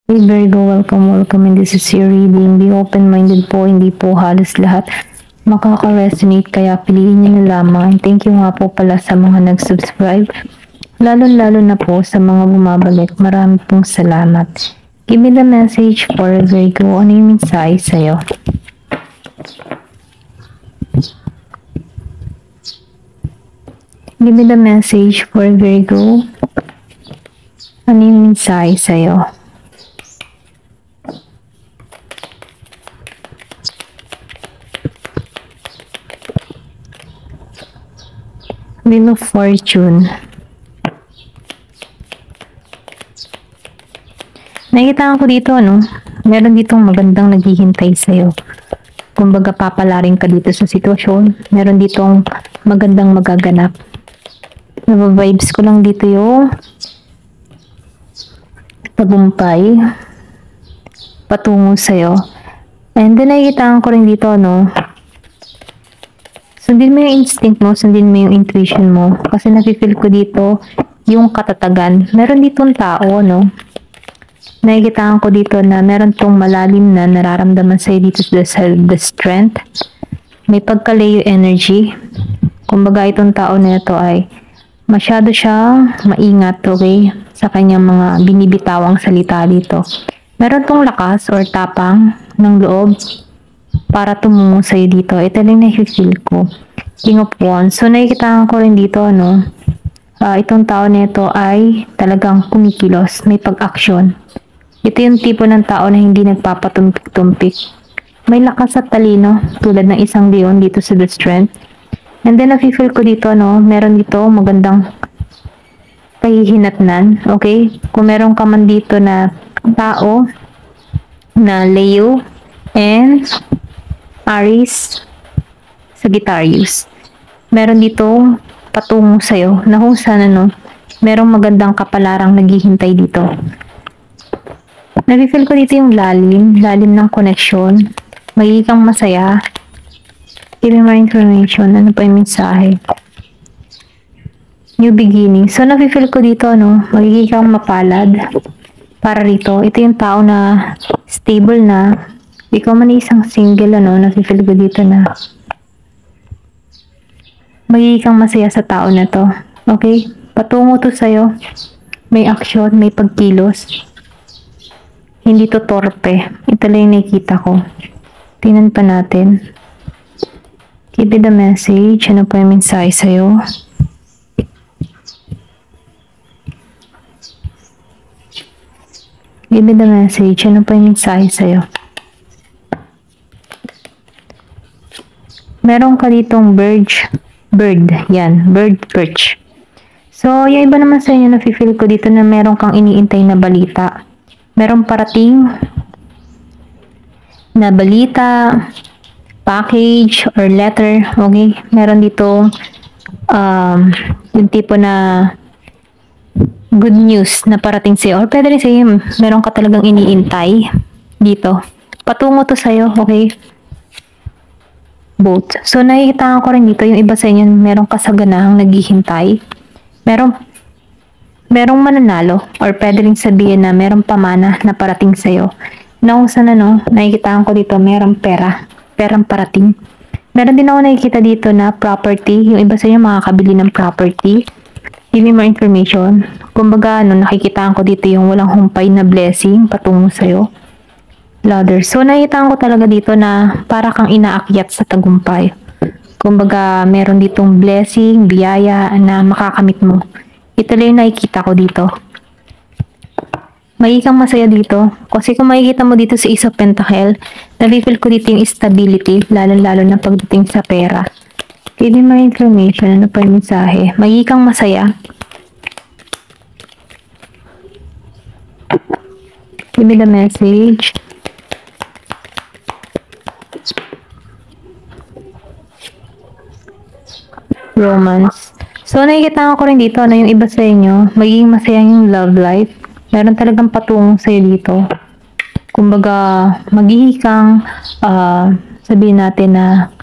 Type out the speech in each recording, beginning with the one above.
Hey Virgo, welcome and this is your reading. Be open-minded po, hindi po halos lahat makaka-resonate kaya piliin niyo na lamang. And thank you nga po pala sa mga nag-subscribe. Lalo-lalo na po sa mga bumabalik. Marami pong salamat. Give me the message for Virgo. Ano yung mensahe sa'yo? Give me the message for Virgo. Ano yung mensahe sa'yo? Wheel of Fortune. Nakikita ko dito, meron ditong magandang naghihintay sa'yo. Kumbaga, papalarin ka dito sa sitwasyon. Meron ditong magandang magaganap. Nababibes ko lang dito yung tagumpay patungo sa'yo. And then, nakikita ko rin dito, sundin mo yung instinct mo, sundin mo yung intuition mo. Kasi nafe-feel ko dito yung katatagan. Meron ditong tao, nakikita ko dito na meron tong malalim na nararamdaman sa'yo dito sa the strength. May pagka-Leo energy. Kumbaga itong tao na ito ay masyado siyang maingat, okay? Sa kanyang mga binibitawang salita dito. Meron tong lakas or tapang ng loob para tumungo sa'yo dito. Ito lang na-feel ko. King of Wands. So, nakikita ko rin dito, itong tao na ito ay talagang kumikilos. May pag-action. Ito yung tipo ng tao na hindi nagpapatumpik-tumpik. May lakas at talino, tulad ng isang leon dito sa The Strength. And then, na-feel ko dito, meron dito magandang kahihinatnan. Okay? Kung meron ka man dito na tao na Leo and Aries, Sagittarius. Meron dito patungo sa'yo na kung sana merong magandang kapalarang naghihintay dito. Nafe-feel ko dito yung lalim ng connection. Magiging kang masaya. Give me more information. Ano pa yung mensahe? New beginning. So, nafe-feel ko dito, magiging kang mapalad para rito. Ito yung tao na stable na. Ikaw man isang single, nafe-feel ko dito na magiging kang masaya sa tao na to. Okay? Patungo to sa'yo. May action, may pagkilos. Hindi to torpe. Ito lang yung nakikita ko. Tingnan pa natin. Give me the message. Ano pa yung mensahe sa'yo? Give me the message. Ano pa yung mensahe sa'yo? Meron ka ditong bird. Yan. Bird perch. So, yung iba naman sa inyo, nafe-feel ko dito na meron kang iniintay na balita. Merong parating na balita, package, or letter. Okay? Meron dito yung tipo na good news na parating sa'yo. Or pwede rin sa'yo, meron ka talagang iniintay dito. Patungo to sa'yo. Okay? Both. So, nakikita ko rin dito, yung iba sa inyo, merong kasaganahang naghihintay. Merong mananalo, or pwede rin sabihin na merong pamana na parating sa'yo. Na kung saan, nakikita ko dito, merong perang parating. Meron din ako nakikita dito na property, yung iba sa inyo makakabili ng property. Give me more information. Kumbaga, nakikita ko dito yung walang humpay na blessing patungo sa'yo. Ladder. So, nakita ko talaga dito na para kang inaakyat sa tagumpay. Kumbaga, meron ditong blessing, biyaya na makakamit mo. Ito lang yung nakikita ko dito. Magiging kang masaya dito. Kasi kung makikita mo dito sa Ace of Pentacles, nafe-feel ko dito yung stability, lalo-lalo na pagdating sa pera. Give me more information. Ano pa yung mensahe? Magiging kang masaya. Give me the message. Romance. So, nakikita ko rin dito na yung iba sa inyo, magiging masaya yung love life. Meron talagang patungo sa'yo dito. Kumbaga, magiging kang, sabihin natin na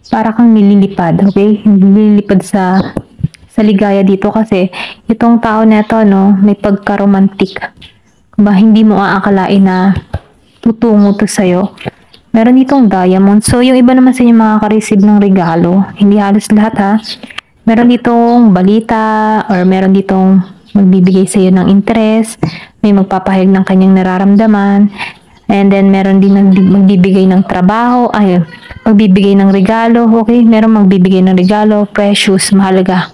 para kang nililipad, okay? Nililipad sa ligaya dito kasi itong tao na ito, may pagka-romantic. ba hindi mo aakalain na tutungo to sa'yo. Meron ditong diamond. So, yung iba naman sa inyo makaka-receive ng regalo. Hindi halos lahat ha. Meron ditong balita or meron ditong magbibigay sa iyo ng interest. May magpapahayag ng kanyang nararamdaman. And then, meron din magbibigay ng trabaho. Ay, magbibigay ng regalo. Okay? Meron magbibigay ng regalo. Precious. Mahalaga.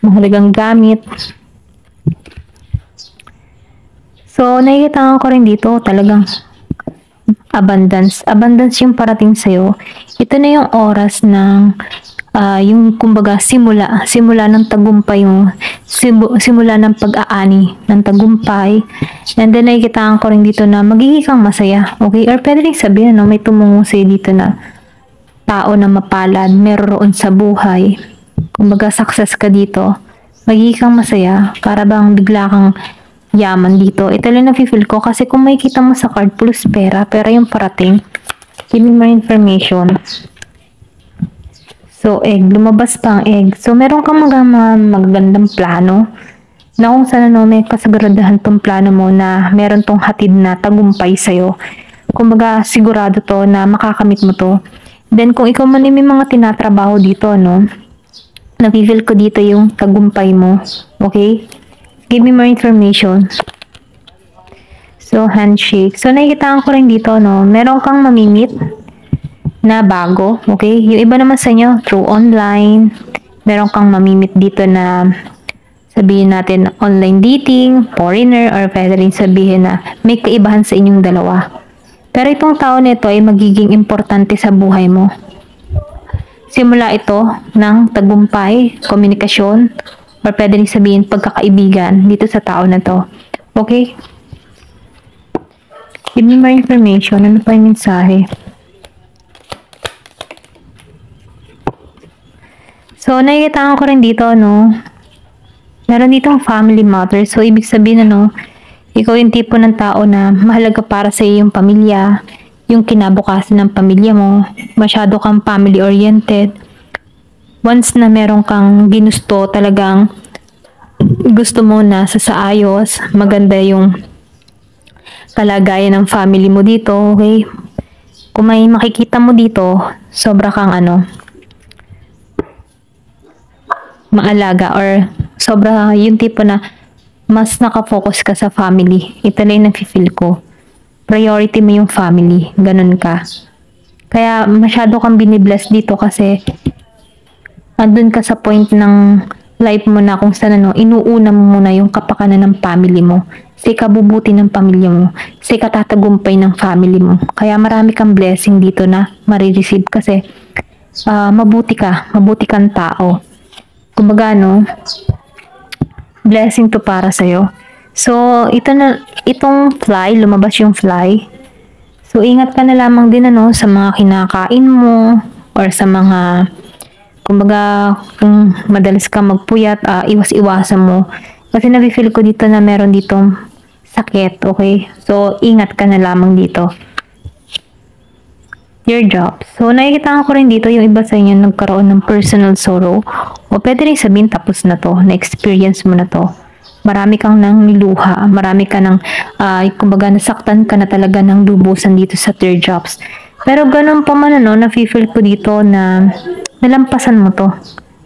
Mahalagang gamit. So, nakikita ko rin dito talagang abundance. Abundance yung parating sa'yo. Ito na yung oras ng yung kumbaga simula ng tagumpay mo, simula ng pag-aani ng tagumpay. And then nakikita ko rin dito na magiging kang masaya. Okay? Or pwede rin sabihin, no, may tumungo sa'yo dito na tao na mapalad, meron sa buhay. Kumbaga success ka dito. Magiging kang masaya. Para bang bigla kang yaman dito. Ito lang na-feel ko kasi kung makikita mo sa card plus pera yung parating. Give me more information. So, egg. Lumabas pa ang egg. So, meron kang magagandang plano na kung saan may kasagaradahan tong plano mo na meron tong hatid na tagumpay sa'yo. Kumbaga, sigurado to na makakamit mo to. Then, kung ikaw man may mga tinatrabaho dito, no, na-feel ko dito yung tagumpay mo. Okay? Give me more information. So, handshake. So, nakikita ko rin dito, no, meron kang mamimit na bago. Okay? Yung iba naman sa inyo, through online. Meron kang mamimit dito na sabihin natin online dating, foreigner, or pwede rin sabihin na may kaibahan sa inyong dalawa. Pero itong tao nito ay magiging importante sa buhay mo. Simula ito ng tagumpay, komunikasyon, or pwede rin sabihin pagkakaibigan dito sa tao na to. Okay? Give me more information. Ano pa yung mensahe? So, nakikita ko rin dito, no? Meron ditong family matter. So, ibig sabihin, ano, ikaw yung tipo ng tao na mahalaga para sa iyo yung pamilya, yung kinabukasan ng pamilya mo. Masyado kang family-oriented. Once na meron kang ginusto, talagang gusto mo na sa ayos, maganda yung kalagayan ng family mo dito, okay? Kung may makikita mo dito, sobra kang maalaga or sobra yung tipo na mas nakafocus ka sa family. Ito lang yung nafe-feel ko. Priority mo yung family. Ganun ka. Kaya masyado kang binibless dito kasi andun ka sa point ng life mo na kung saan inuuna mo muna yung kapakanan ng family mo. Sa ikabubuti ng pamilya mo. Sa ikatatagumpay ng family mo. Kaya marami kang blessing dito na marireceive kasi mabuti kang tao. Kumbaga, blessing to para sa'yo. So, itong fly, lumabas yung fly. So, ingat ka na lamang din sa mga kinakain mo or sa mga kumbaga, kung madalas ka magpuyat, iwas-iwasan mo. Kasi nafe-feel ko dito na meron ditong sakit, okay? So, ingat ka na lamang dito. Your job. So, nakikita ko rin dito yung iba sa inyo nagkaroon ng personal sorrow. O pwede rin sabihin tapos na to, na-experience mo na to. Marami kang nang niluha, marami ka nang, kumbaga, nasaktan ka na talaga ng lubusan dito sa third jobs. Pero ganun pa man, nafe-feel ko dito na nalampasan mo to.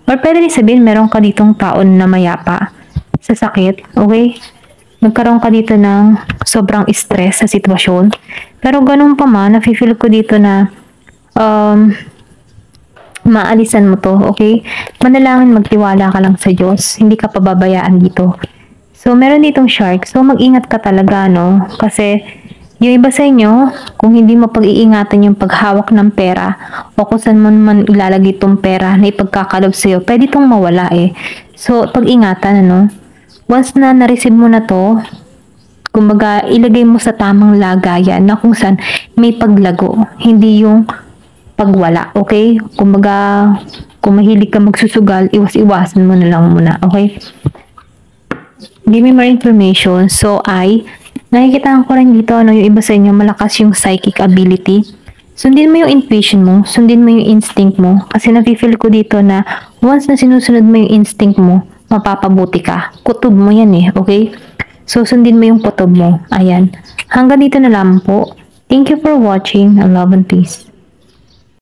Or pwede rin sabihin, meron ka ditong taon na mayapa sa sakit, okay? Nagkaroon ka dito ng sobrang stress sa sitwasyon. Pero ganun pa man, nafe-feel ko dito na maalisan mo to, okay? Manalangin, magtiwala ka lang sa Diyos. Hindi ka pababayaan dito. So, meron ditong shark. So, mag-ingat ka talaga, no? Kasi, yung iba sa inyo, kung hindi mo pag-iingatan yung paghawak ng pera o kung saan mo man ilalagay itong pera na ipagkakalob sa'yo, pwede itong mawala eh. So, pag-ingatan, once na na-receive mo na to, kumbaga, ilagay mo sa tamang lagayan na kung saan may paglago, hindi yung pagwala, okay? Kumbaga, kung mahilig ka magsusugal, iwas-iwasan mo na lang muna, okay? Give me more information. So, nakikita ko rin dito, yung iba sa inyo, malakas yung psychic ability. Sundin mo yung intuition mo, sundin mo yung instinct mo. Kasi nafe-feel ko dito na once na sinusunod mo yung instinct mo, mapapabuti ka. Kutob mo yan eh, okay? susundin mo yung kutob mo. Ayan. Hanggang dito na lang po. Thank you for watching and love and peace.